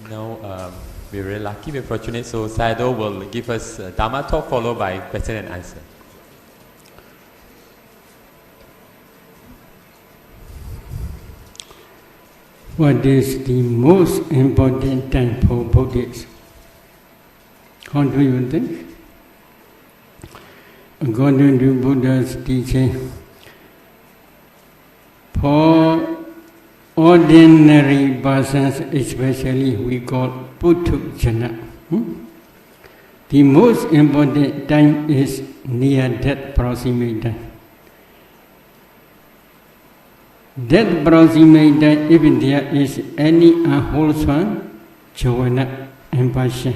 No, we're very lucky, we're fortunate. So Sayadaw will give us a Dharma talk followed by question and answer. What is the most important time for Buddhists? How do you think? According to Buddha's teaching, for ordinary persons, especially we call Puthujjana, the most important time is near death proximate time. Death proximate time, if there is any unwholesome jhana and passion,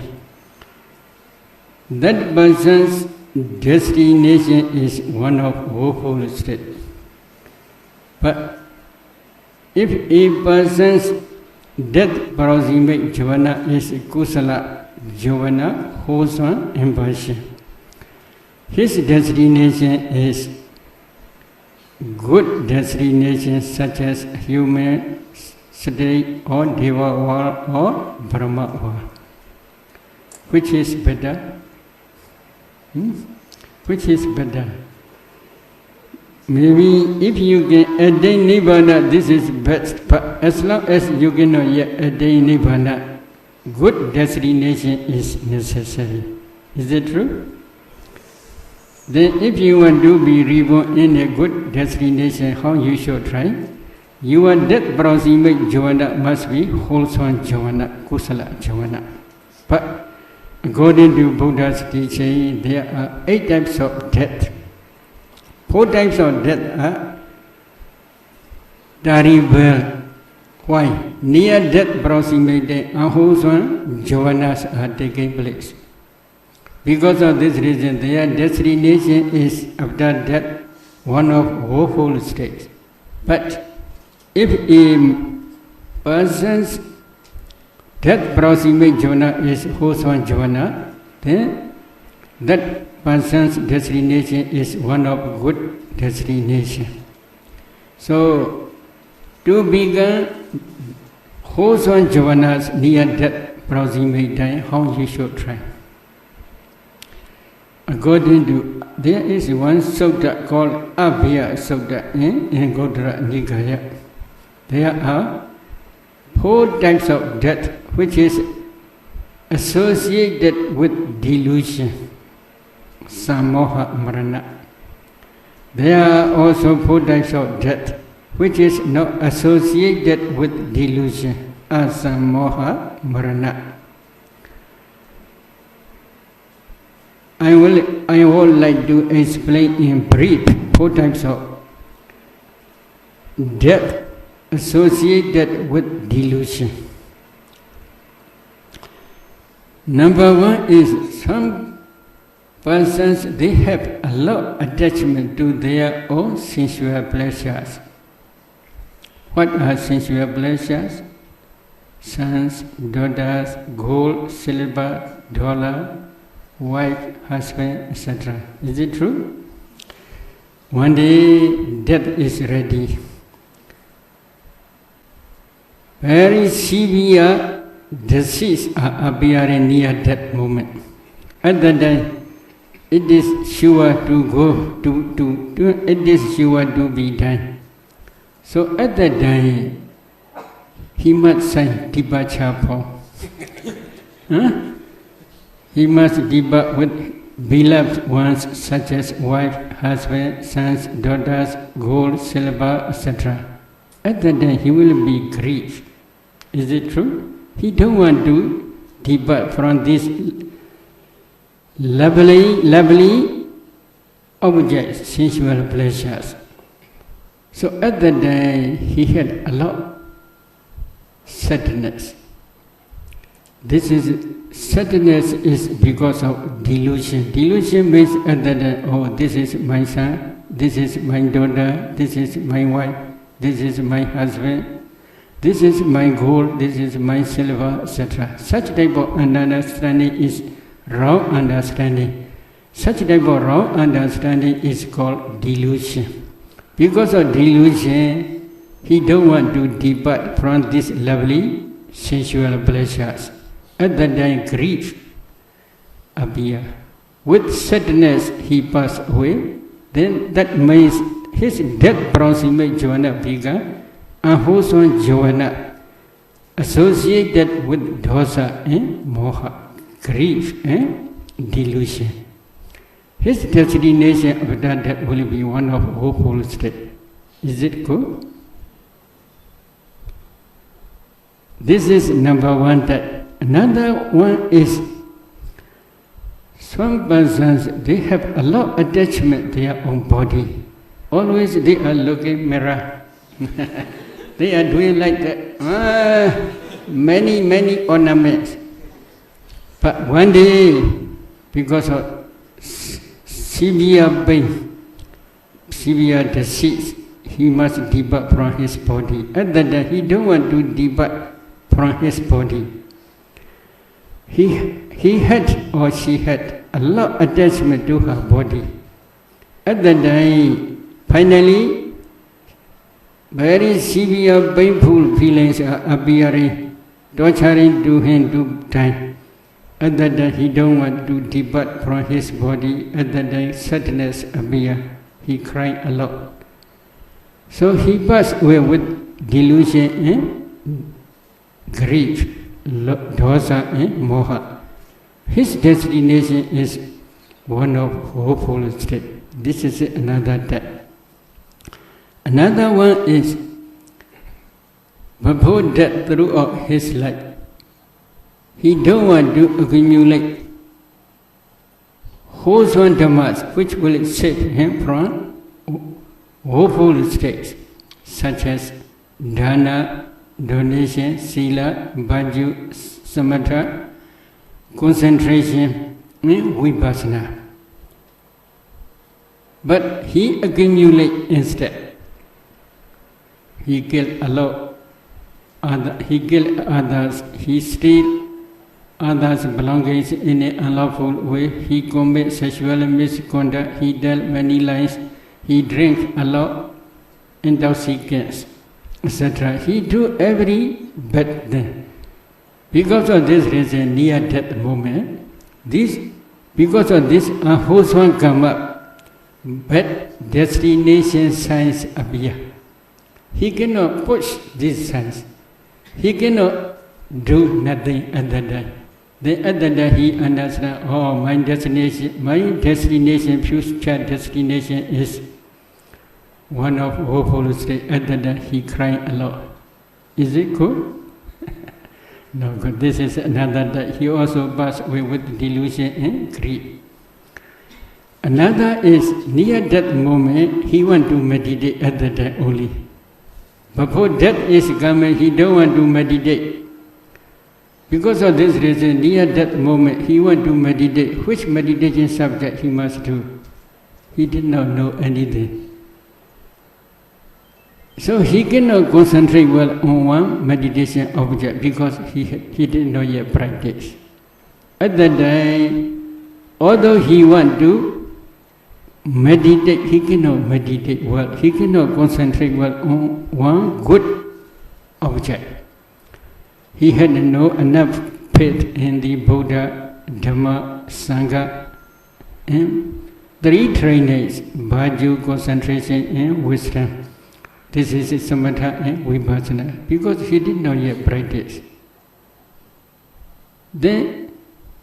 that person's destination is one of woeful state. But if a person's death proximate jhana is kusala jhana, wholesome and passion, his destination is good destination such as human state or Deva world or Brahma world. Which is better? Which is better? Maybe if you can attain Nibbana, this is best. But as long as you cannot yet attain Nibbana, good destination is necessary. Is it true? Then if you want to be reborn in a good destination, how you should try? Your death proximate jhana must be wholesome jhana, kusala jhana. But according to Buddha's teaching, there are 8 types of death. 4 types of death are terrible. Why? Near death proximate unwholesome jhanas are taking place. Because of this reason, their destination is after death one of woeful states. But if a person's death proximate jhana is wholesome jhana, then that person's destination is one of good destination. So, to become wholesome jhanas near death proximate time, how you should try? According to, there is one sutta called Abhaya Sutta in Anguttara Nikaya. There are 4 types of death which is associated with delusion, samoha marana. There are also 4 types of death which is not associated with delusion, asamoha marana. I would like to explain in brief 4 types of death associated with delusion. Number 1 is some persons, they have a lot of attachment to their own sensual pleasures. What are sensual pleasures? Sons, daughters, gold, silver, dollar, wife, husband, etc. Is it true? One day death is ready. Very severe disease are appearing near that moment. At that time, it is sure to go it is sure to be done. So at that time, he must sign departure form. He must depart with beloved ones such as wife, husband, sons, daughters, gold, silver, etc. At that time, he will be grieved. Is it true? He don't want to depart from these lovely objects, sensual pleasures. So at that time, he had a lot of sadness. Sadness is because of delusion. Delusion means at that time, oh, this is my son, this is my daughter, this is my wife, this is my husband, this is my gold, this is my silver, etc. Such type of understanding is wrong understanding. Such type of wrong understanding is called delusion. Because of delusion, he don't want to depart from this lovely sensual pleasures. At that time, grief appears. With sadness, he passed away. Then that means his death proximate jhana began unwholesome jhana associated with dosa and moha, grief and delusion. His destination after that will be one of hopeful state. Is it good? This is number one. That another one is some persons, they have a lot of attachment to their own body. Always they are looking mirror. They are doing like that. Many ornaments. But one day, because of severe pain, severe disease, he must depart from his body. At that time, he don't want to depart from his body. He had or she had a lot of attachment to her body. At that time, finally, very severe painful feelings are appearing, torturing to him to die. At that time, he don't want to depart from his body. At that time, sadness appears. He cried a lot. So he passed away with delusion and grief, dosa and moha. His destination is one of hopeful state. This is another type. Another one is before death throughout his life. He don't want to accumulate wholesome dhammas which will save him from woeful states, such as dana, donation, sila, bhaju, samatha, concentration, and vipassana. But he accumulates instead. He killed a lot. He killed others. He steals others' belongings in an unlawful way. He commits sexual misconduct. He tells many lies. He drinks a lot, intoxicants, etc. He do every bad thing. Because of this reason, near death moment, because of this unwholesome karma, bad destination signs appear. He cannot push these signs. He cannot do nothing at that time. Then at that time he understands, oh, my destination, future destination is one of woeful state. At that time he cried a lot. Is it good? No good. This is another that he also passed away with delusion and greed. Another is near that moment he want to meditate at that time only. Before death is coming, he don't want to meditate. Because of this reason, near that moment he want to meditate. Which meditation subject he must do? He did not know anything. So he cannot concentrate well on one meditation object because he did not yet practice. At that time, although he want to meditate, he cannot meditate well. He cannot concentrate well on one good object. He had no enough faith in the Buddha, Dhamma, Sangha, and three trainers: bhaju, concentration, and wisdom. This is samatha and vipassana, because he did not yet practice. Then,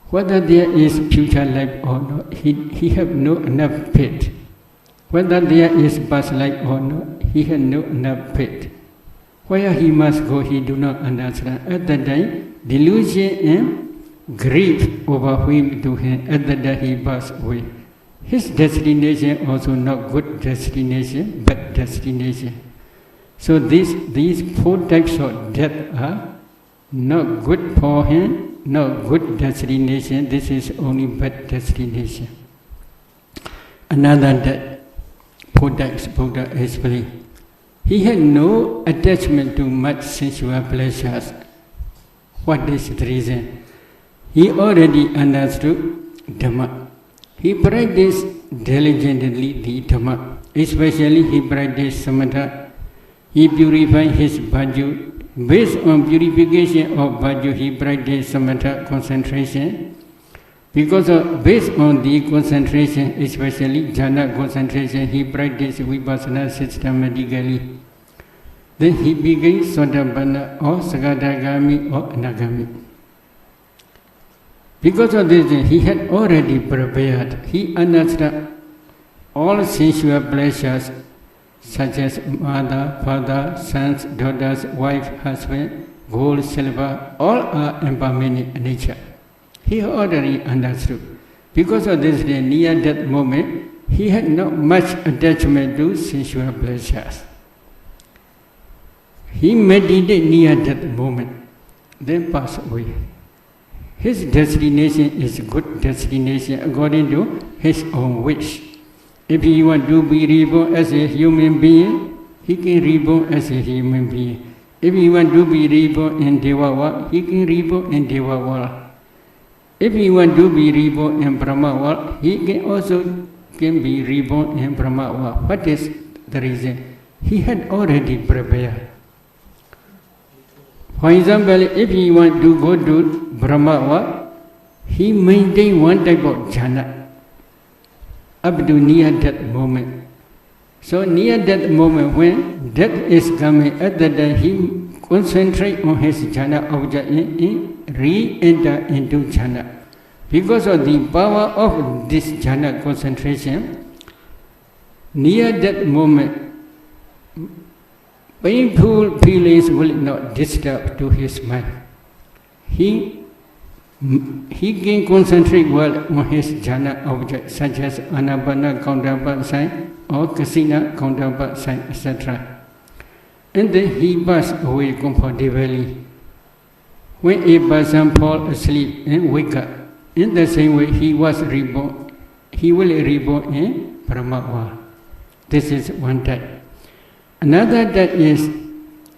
whether there is future life or not, he have no enough faith. Whether there is past life or not, he had no enough faith. Where he must go, he do not understand. At that time, delusion and grief overwhelmed to him. At that time, he passed away. His destination also not good destination, bad destination. So these four types of death are not good for him, not good destination. This is only bad destination. Another death, four types Buddha explained. He had no attachment to much sensual pleasures. What is the reason? He already understood Dhamma. He practiced diligently the Dhamma. Especially he practiced samatha. He purified his bhaju, Based on purification of virtue, he practiced samatha concentration. Based on the concentration, especially jhana concentration, he practiced vipassana systematically. Then he became Sotapanna or Sagadagami or Anagami. Because of this, he had already prepared. He understood all sensual pleasures such as mother, father, sons, daughters, wife, husband, gold, silver, all are impermanent in nature. He already understood. Because of this, near that moment, he had not much attachment to sensual pleasures. He meditated near that moment, then passed away. His destination is good destination according to his own wish. If he wants to be reborn as a human being, he can reborn as a human being. If he wants to be reborn in Deva world, he can reborn in Deva world. If he wants to be reborn in Brahma world, he can also be reborn in Brahma world. What is the reason? He had already prepared. For example, if he wants to go to Brahma world, he maintains one type of jhana up to near that moment. So near that moment, when death is coming, at that time he concentrates on his jhana object and re-enter into jhana. Because of the power of this jhana concentration, near that moment, painful feelings will not disturb to his mind. He can concentrate well on his jhana object, such as anapana counterpart sign or kasina counterpart sign, etc. And then he passes away comfortably. When a person falls asleep and wakes up, in the same way he was reborn, he will reborn in Brahma world. This is one type. Another type is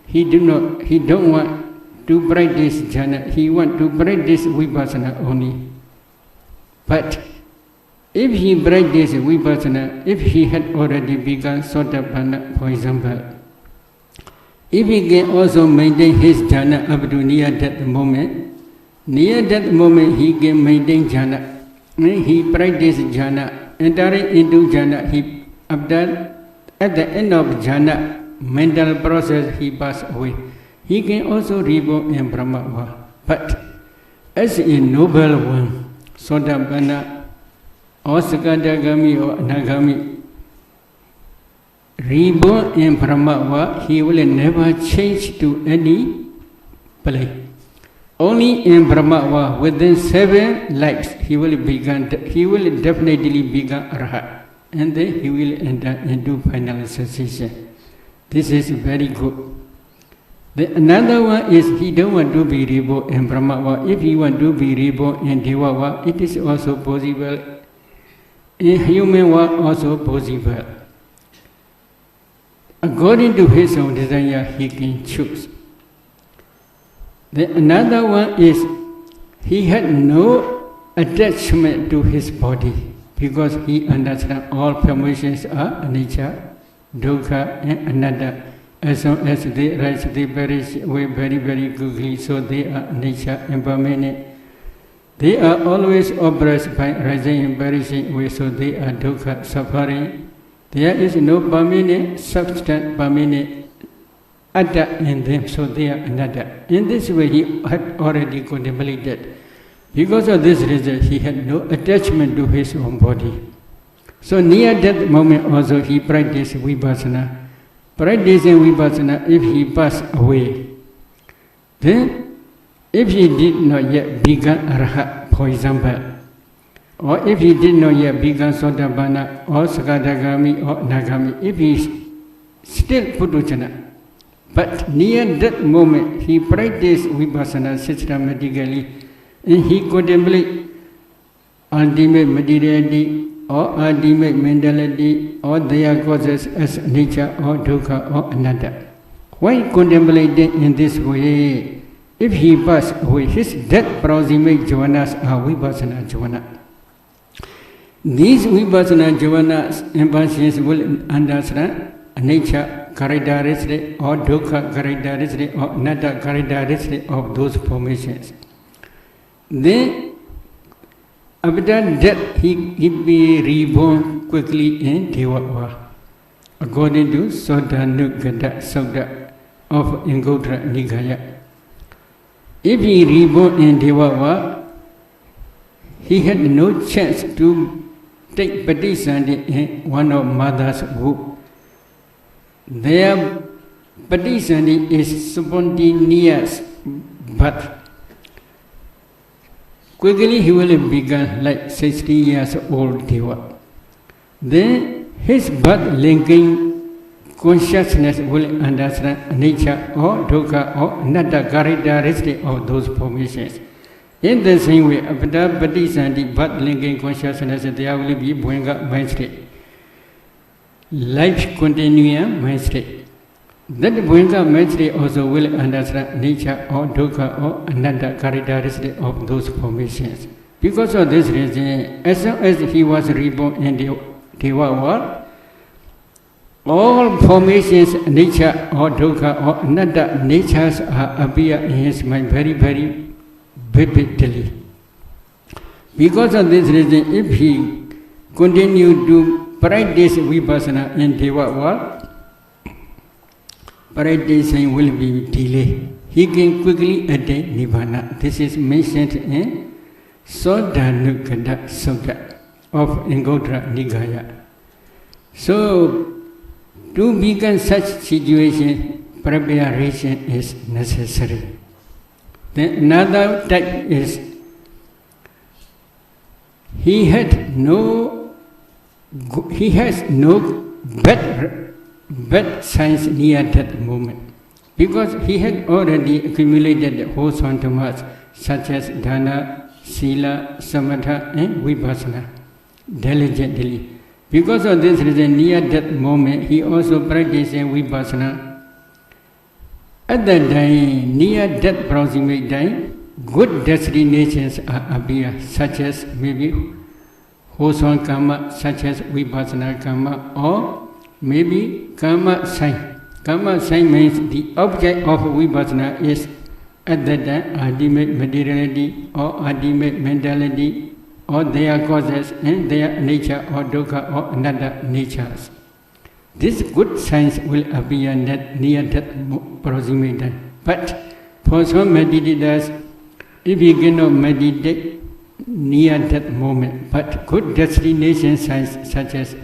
he don't want to practice jhana, he want to practice vipassana only. But if he practices vipassana, if he had already begun Sotapanna, for example, if he can also maintain his jhana up to near that moment he can maintain jhana. And he practices jhana, entering into jhana, at the end of jhana, mental process, he passes away. He can also reborn in Brahma world. But as a noble one, Sotapanna or Sakadagami or Anagami, reborn in Brahma world, he will never change to any place. Only in Brahma world, within 7 lives, he will definitely become Arhat. And then he will enter into final cessation. This is very good. Another one is he don't want to be reborn in Brahma world. If he want to be reborn in Deva world, it is also possible. In human world, also possible. According to his own desire, he can choose. Another one is he had no attachment to his body, because he understands all formations are anicca, dukkha and anatta. As long as they rise, they perish away very, very quickly, so they are anicca, impermanent. They are always oppressed by rising and perishing away, so they are dukkha, suffering. There is no permanent substance, permanent atta in them, so they are anatta. In this way, he had already contemplated. Because of this reason, he had no attachment to his own body. So near that moment also, he practiced vipassana. Practicing vipassana, if he passed away, then if he did not yet become Arhat, for example, or if he did not yet become Sotapanna or Sakadagami or Nagami, if he still Puthujjana, but near that moment, he practiced vipassana systematically, and he contemplated ultimate materiality or ultimate mentality or their causes as nature or dukkha or anatta. While contemplating in this way, if he passed away, his death proximate jhanas are vipassana jhana. These vipassana jhanas and persons will understand anicca characteristic or dukkha characteristic or anatta characteristic of those formations. Then, after death, he be reborn quickly in Devava, according to Sotanugata Sutta of Anguttara Nikaya. If he reborn in Devava, he had no chance to take Patisandi in one of mother's womb. Their Patisandi is spontaneous birth. Quickly he will become like 60 years old Deva. Then his birth linking consciousness will understand nature or dukkha or anatta characteristic of those formations. In the same way, after Patisandi, birth linking consciousness, there will be Bhuenga mind state. Life continuum mind state. That Bhuenga mind state also will understand nature or dukkha or anatta characteristic of those formations. Because of this reason, as soon as he was reborn in the Deva world, all formations, nature or dukkha or anatta natures appear in his mind very, very vividly. Because of this reason, if he continue to practice vipassana in Deva world, practicing will be delayed. He can quickly attain Nibbana. This is mentioned in Sotanugata Sutta of Anguttara Nikaya. So, to become such situation, preparation is necessary. Then another type is he has no bad signs near that moment, because he had already accumulated wholesome dhammas such as dana, sila, samatha and vipassana diligently. Because of this reason, near that moment, he also practiced vipassana. At that time, near that proximate time, good destinations appear, such as maybe wholesome karma, such as vipassana karma, or maybe karma sign. Karma sign means the object of vipassana is at that time ultimate materiality or ultimate mentality or their causes and their nature or dukkha or anatta natures. This good signs will appear near that proximate time. But for some meditators, if you cannot meditate near that moment, but good destination signs such as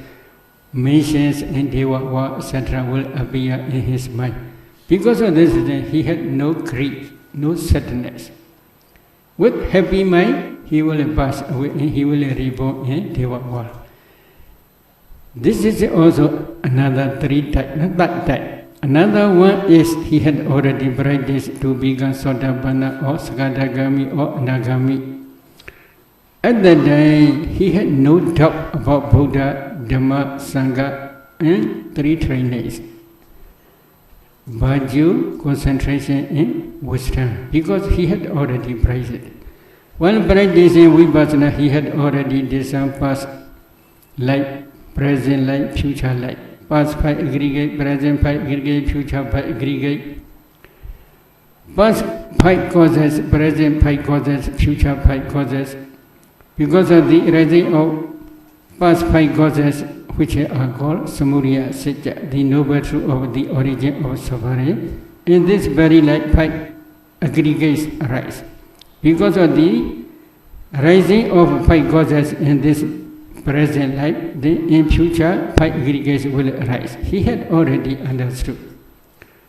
mentions and Deva, etc. will appear in his mind. Because of this, he had no grief, no sadness. With happy mind, he will pass away and he will reborn in Deva world. This is also another that type. Another one is he had already practiced to become Sotapanna or Sakadagami or Anagami. At that time, he had no doubt about Buddha, Dhamma, Sangha and three trainings. Virtue, concentration and wisdom, because he had already practiced. While practicing vipassana, he had already discerned past life, present life, future life. Past 5 aggregate, present 5 aggregate, future 5 aggregate. Past 5 causes, present 5 causes, future 5 causes. Because of the arising of past 5 causes, which are called Samudaya Satya, the noble truth of the origin of suffering, in this very life 5 aggregates arise. Because of the rising of 5 causes in this present life, then in future 5 aggregates will arise. He had already understood.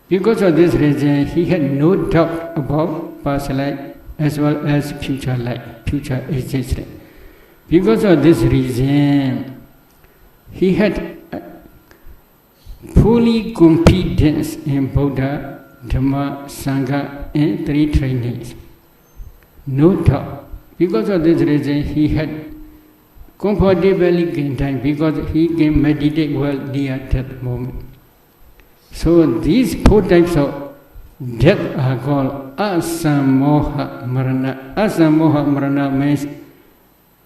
Because of this reason, he had no doubt about past life as well as future life, future existence. Because of this reason, he had fully confidence in Buddha, Dhamma, Sangha and three trainings. No doubt. Because of this reason, he had comfortably gained time because he can meditate well near that moment. So these 4 types of death are called asammoha marana. Asammoha marana means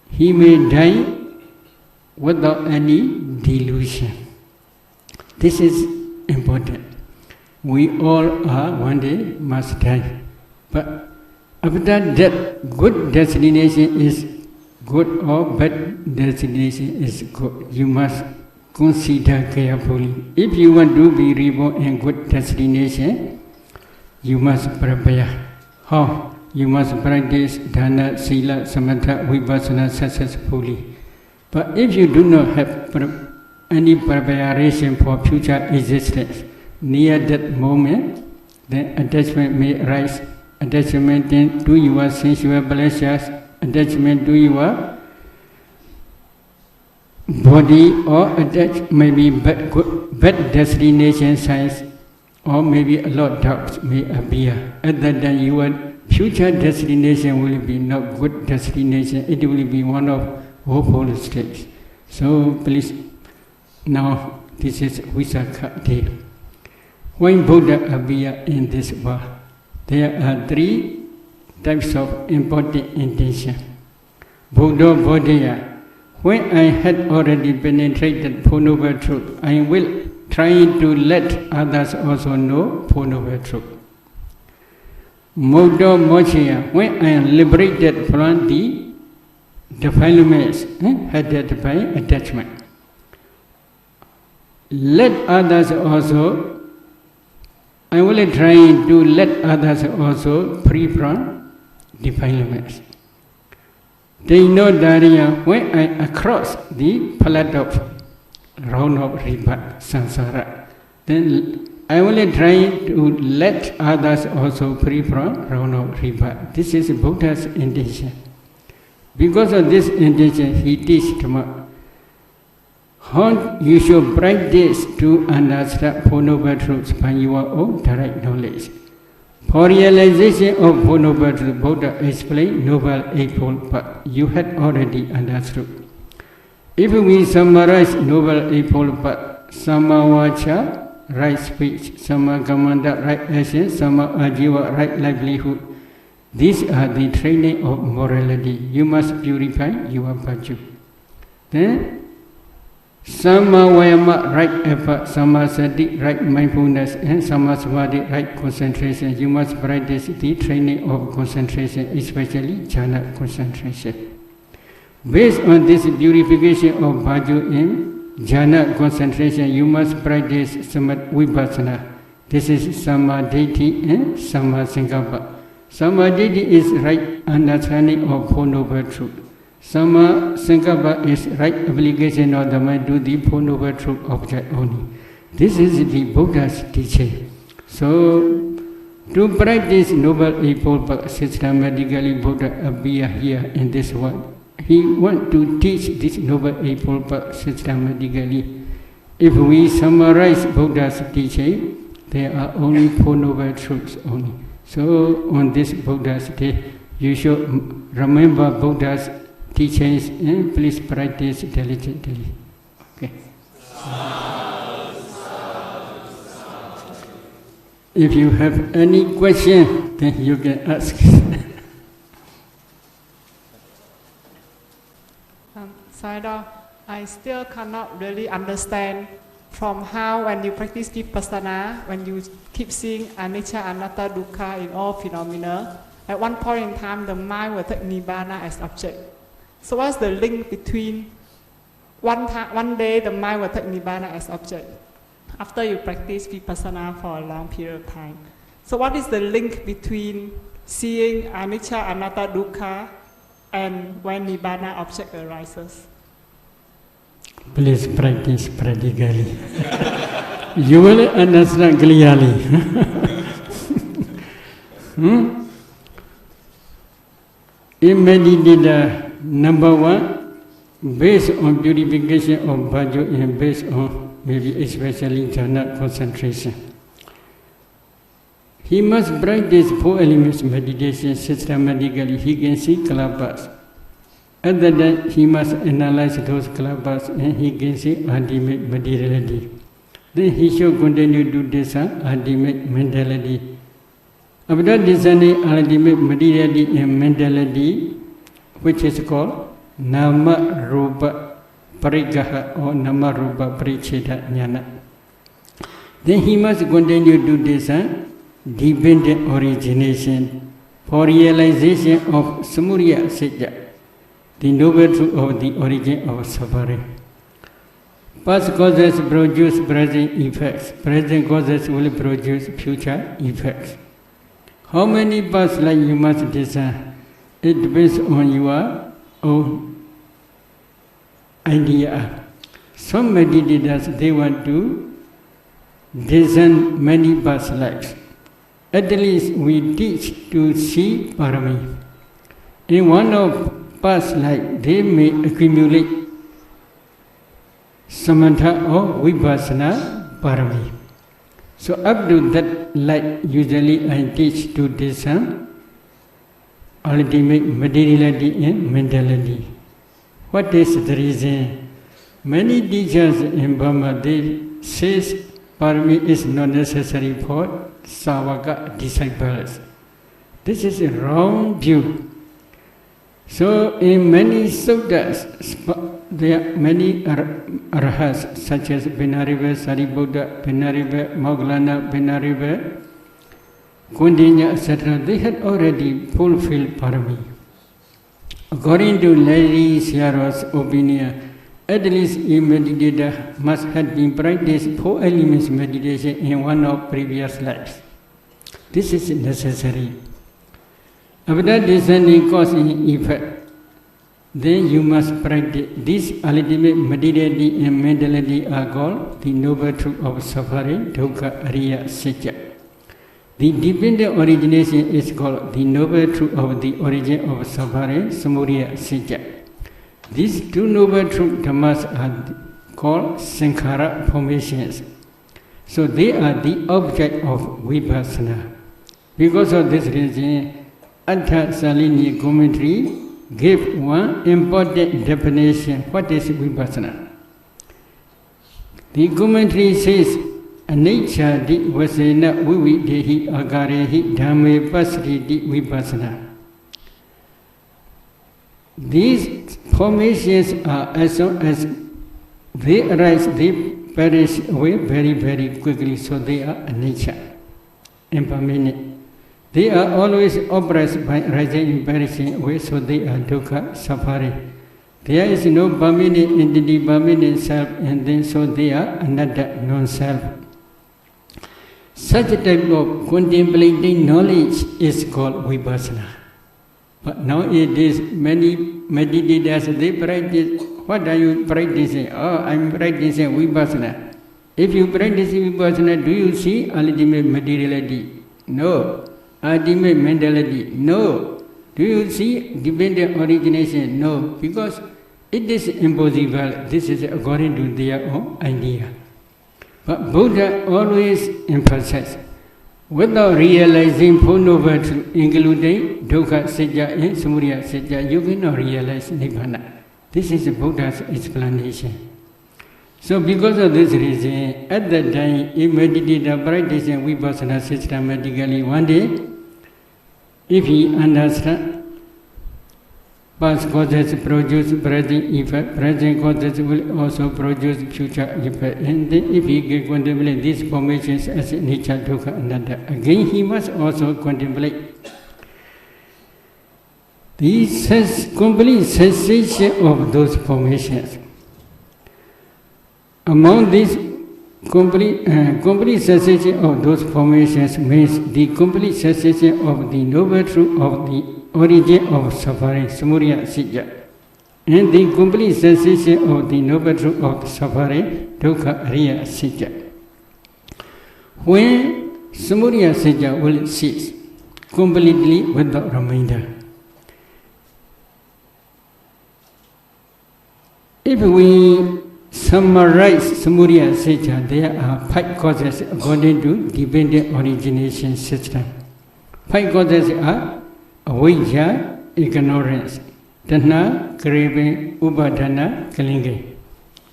he may die without any delusion. This is important. We all are one day must die. But after that, good destination is good or bad destination is good. You must consider carefully. If you want to be reborn in good destination, you must prepare. How? You must practice dana, sila, samatha, vipassana successfully. But if you do not have any preparation for future existence, near that moment, then attachment may arise. Attachment to your sensual pleasures, attachment to your body, or attach maybe bad destination signs, or maybe a lot of doubts may appear. At that time, your future destination will be not good destination. It will be one of hopeful states. So please, now this is Visakha day. When Buddha appeared in this world, there are 3 types of important intention. Buddha Bodhaya. When I had already penetrated Four Noble Truth, I will try to let others also know Four Noble Truth. Modo Mochaya. When I am liberated from the defilements headed by attachment, let others also, I will try to let others also free from defilements. They know that when I cross the flood of round of river samsara, then I will try to let others also free from round of river. This is Buddha's intention. Because of this intention, he teaches how you should practice to understand Four Noble Truths by your own direct knowledge. For realization of Four Noble Truths, Buddha explained Noble Eightfold Path. You had already understood. If we summarize Noble Eightfold Path, Samma Vacha, right speech, Samma Kammanta, right action, Samma Ajiva, right livelihood. These are the training of morality. You must purify your virtue. Then, Samma Vayama, right effort, Samma Sati, right mindfulness, and Samma Samadhi, right concentration. You must practice the training of concentration, especially jhana concentration. Based on this purification of virtue in jhana concentration, you must practice vipassana. This is Sammaditthi and Samma Sankappa. Sammaditthi is right understanding of Four Noble Truths. Samma Sankappa is right application of the mind to the Four Noble Truth object only. This is the Buddha's teaching. So, to practice Noble Eightfold Path systematically, Buddha appeared here in this world. He wants to teach this Noble Eightfold Path systematically. If we summarize Buddha's teaching, there are only Four Noble Truths only. So, on this Buddha's day, you should remember Buddha's teachings and please practice diligently. Okay. If you have any question, then you can ask. Sayadaw, I still cannot really understand from how when you practice Vipassana, when you keep seeing anicca, anatta, dukkha in all phenomena, at one point in time the mind will take Nibbana as object. So what's the link between one day the mind will take Nibbana as object after you practice Vipassana for a long period of time? So what is the link between seeing anicca, anatta, dukkha and when Nibbana object arises? Please practice practically. You will understand clearly. In meditation, number 1, based on purification of virtue and based on maybe especially jhana concentration. He must practice 4 elements meditation systematically. He can see kalabas. At that time, he must analyze those kalabas and he can see ultimate materiality. Then he should continue to discern ultimate mentality. After discerning ultimate materiality and mentality, which is called Nama Rupa Parigaha or Nama Rupa Paricheda Jnana. then he must continue to discern dependent origination for realization of Samuriya Sajja, the noble truth of the origin of suffering. Past causes produce present effects. Present causes will produce future effects. How many past lives you must discern? It depends on your own idea. Some meditators, they want to discern many past lives. At least we teach to see parami. In one of past life, they may accumulate samatha or vipassana parami. So up to that light, usually I teach to discern ultimate materiality and mentality. What is the reason? Many teachers in Burma, they say parami is not necessary for Savaka disciples. This is a wrong view. So in many suttas, there are many arahats such as Benariva, Sariputta, Benariva, Moggallana, Benariva, Kundinya, etc. They had already fulfilled parami. According to Lady Siara's opinion, at least a meditator must have been practiced 4 elements meditation in one of previous lives. This is necessary. After discerning cause and effect, then you must practice. This ultimate materiality and mentality are called the noble truth of suffering, dukkha, ariya, satya. The dependent origination is called the noble truth of the origin of suffering, samudaya, satya. These two noble truth dhammas are called sankhara formations. So they are the object of vipassana. Because of this reason, Attha Salini commentary gave one important definition. What is vipassana? The commentary says, anicca di vasena vividehi agarehi dhamme pasriti vipassana. These formations are, as soon as they arise, they perish away very, very quickly. So they are anicca, impermanent. They are always oppressed by rising and perishing away, so they are dukkha, suffering. There is no permanent entity, permanent self, and then so they are anatta, non-self. Such a type of contemplating knowledge is called vipassana. But nowadays, many meditators, they practice, what are you practicing? Oh, I'm practicing vipassana. If you practice vipassana, do you see ultimate materiality? No. Ultimate mentality? No. Do you see dependent origination? No. Because it is impossible. This is according to their own idea. But Buddha always emphasizes, without realizing Four Noble Truths, including dukkha, satya, and samudaya satya, you cannot realize nibbana. This is Buddha's explanation. So because of this reason, at that time, a meditator practicing vipassana systematically, one day, if he understands past causes produce present effect, present causes will also produce future effect. And then if he can contemplate these formations as nature, dukkha, anatta, again he must also contemplate the complete cessation of those formations. Among these complete cessation of those formations means the complete cessation of the noble truth of the origin of suffering, samudaya, satya, and the complete cessation of the noble truth of suffering, dukkha, ariya, satya. When samudaya, satya will cease completely without remainder. If we summarize samudaya, satya, there are 5 causes according to dependent origination system. 5 causes are avijja, ignorance, tanha, craving, upadana, clinging.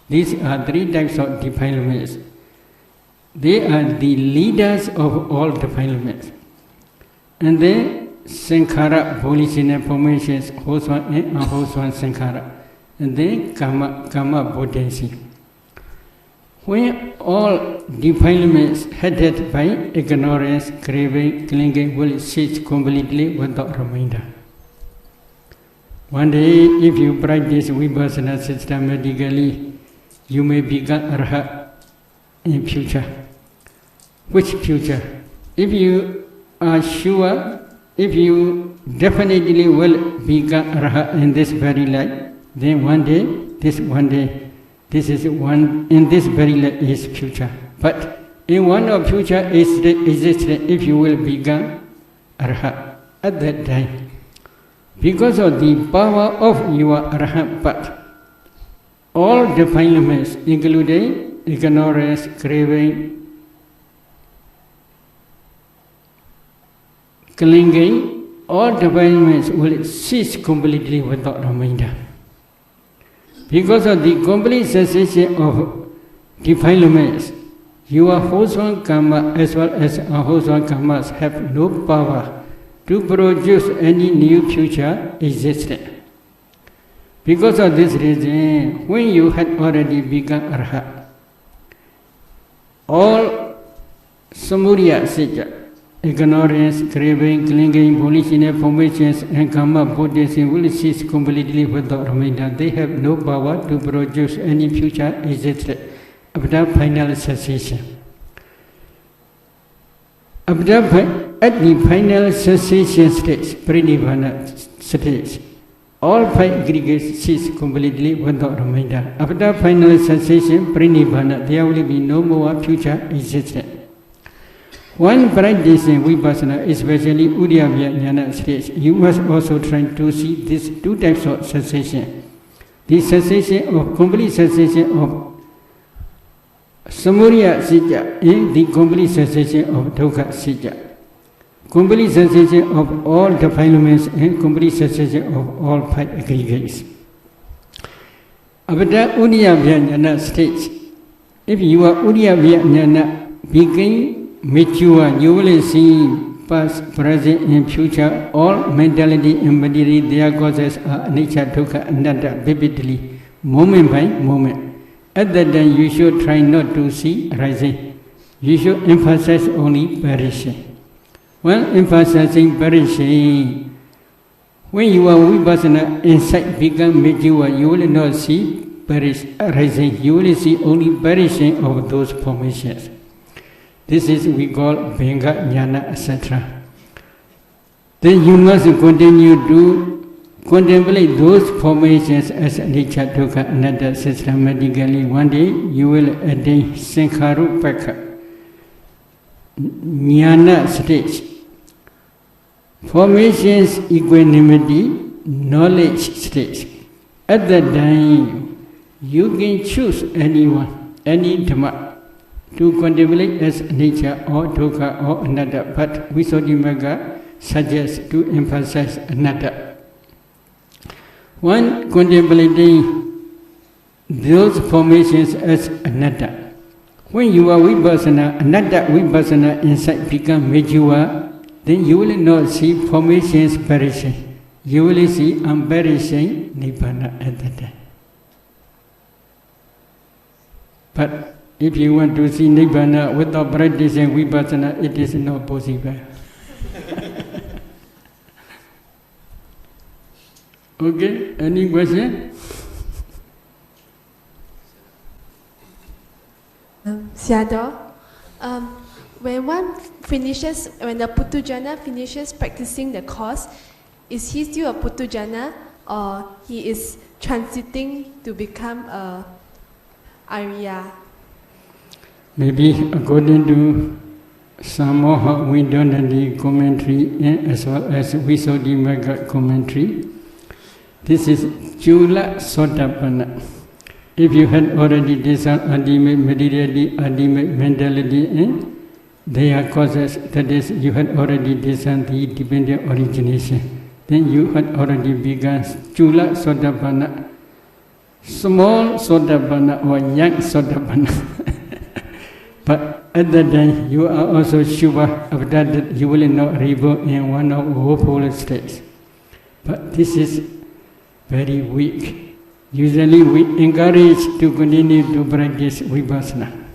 These are 3 types of defilements. They are the leaders of all defilements. And then sankhara, volitional formations, wholesome and unwholesome sankhara. And then karma potency. When all defilements headed by ignorance, craving, clinging will cease completely without reminder. One day, if you practice Vipassana systematically, you may become Arhat in future. Which future? If you are sure, if you definitely will become Arhat in this very life, then one day, this is one, in this very life is future. But in one of future exists if you will become Arhat at that time. Because of the power of your Arhat path, all defilements, including ignorance, craving, clinging, all defilements will cease completely without reminder. Because of the complete cessation of defilements, your wholesome karma as well as unwholesome karmas have no power to produce any new future existence. Because of this reason, when you had already become Arhat, all samudaya sija, ignorance, craving, clinging, volitional formations and karma potency will cease completely without reminder. They have no power to produce any future existence after final cessation. At the final cessation stage, Pranidhana stage, all five aggregates cease completely without reminder. After final cessation, Pranidhana, there will be no more future existence. One practicing Vipassana, especially Uddiyavya Jnana stage, you must also try to see these two types of cessation. The cessation of complete cessation of samudaya sija and the complete cessation of dukkha sija. Complete cessation of all defilements and complete cessation of all five aggregates. After Uddiyavya Jnana stage, if you are Uddiyavya Jnana begin mature, you will see past, present and future, all mentality and material, their causes are anicca, dukkha, anatta vividly, moment by moment. At that time, you should try not to see rising. You should emphasize only perishing. When emphasizing perishing, when you are Vipassana insight become mature, you will not see rising. You will see only perishing of those formations. This is we call Bhenga Jnana, etc. Then you must continue to contemplate those formations as anicca, dukkha, anatta systematically. One day you will attain Sankharupaka Jnana stage. Formations equanimity, knowledge stage. At that time, you can choose anyone, any Dhamma, to contemplate as nature or dukkha or anatta, but Visuddhimagga suggests to emphasize anatta. One contemplating those formations as anatta. When you are Vipassana, anatta Vipassana insight become mature, then you will not see formations perishing. You will see unperishing Nibbana at that time. But if you want to see Nibbana without practicing Vipassana, it is not possible. Okay, any question? Sayadaw, when the Puthujjana finishes practicing the course, is he still a Puthujjana or he is transiting to become a Arya? Maybe according to Samoha Vidyanandi commentary as well as Visuddhimagga commentary, this is Chula Sotapanna. If you had already discerned ultimate materiality, ultimate mentality, their causes, that is, you had already discerned the dependent origination, then you had already begun Chula Sotapanna, small Sotapanna or young Sotapanna. But at that time, you are also sure of that you will not reborn in one of woeful states. But this is very weak. Usually we encourage to continue to practice vipassana.